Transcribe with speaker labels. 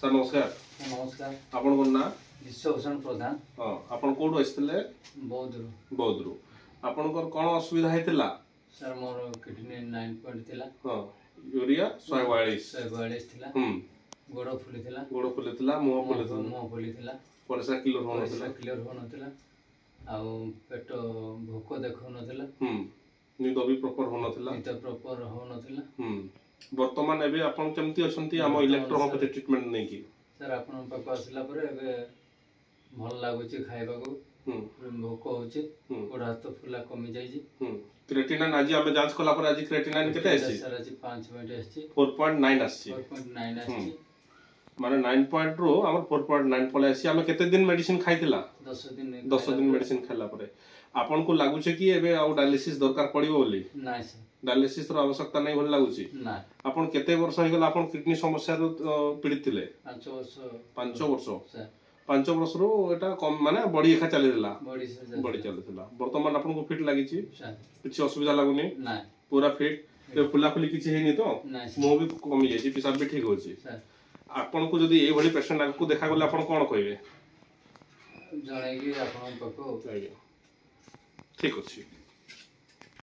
Speaker 1: Sir नमस्कार।
Speaker 2: नमस्कार।
Speaker 1: आपण कोन ना
Speaker 2: विश्वभूषण प्रधान।
Speaker 1: हां आपण कोड आइतले बौद्धरू आपण कोन असुविधा हेतिला
Speaker 2: सर मोर किडनी 9 पॉइंट थिला।
Speaker 1: हां यूरिया 142
Speaker 2: थिला। गोड़ फुली थिला मुंह फुली थिला
Speaker 1: परिसा क्लियर
Speaker 2: हो नथिला आ पेट भोक देखौ नथिला
Speaker 1: निद भी प्रॉपर हो
Speaker 2: नथिला
Speaker 1: वर्तमान एबे आपण केमती अछंती हम इलेक्ट्रोहोमेट्री ट्रीटमेंट नै की
Speaker 2: सर आपण पाक आसला पर एबे भल लागुची खाइबा को भोक होची गोड़ हाथ फुला कमी जाई
Speaker 1: क्रेटिनिन आज हम जांच कला पर आज क्रेटिनिन केते आसी
Speaker 2: सर आज 5 पॉइंट आसी
Speaker 1: 4.9 आसी
Speaker 2: 4.9 आसी
Speaker 1: माने 9 पॉइंट रो हमर 4.9 पले आसी हम केते दिन मेडिसिन खाइतिला
Speaker 2: 10 दिन
Speaker 1: मेडिसिन खाला परे आपन को लागु छे कि एबे आ डायलिसिस दरकार पड़िबो बोली
Speaker 2: नाही सर
Speaker 1: डायलिसिस रो आवश्यकता नै भल लागु छी
Speaker 2: ना
Speaker 1: आपन केते वर्ष हो गेला आपन किडनी समस्या रो पीड़ित थिले
Speaker 2: 5 वर्ष
Speaker 1: सर 5 वर्ष रो एटा कम माने बॉडी एखा चली दिला बॉडी चली दिला वर्तमान आपन को फिट लागि छी किछि असुविधा लागुनी
Speaker 2: ना
Speaker 1: पूरा फिट ते फुला फुली किछि हेनी तो मो भी कमी जाई छी पिसाब भी ठीक हो छी
Speaker 2: सर
Speaker 1: आपन को जदी ए भली पेशेंट को देखा गले आपन कोन कहबे
Speaker 2: जणे कि आपन पको
Speaker 1: ठीक अछि।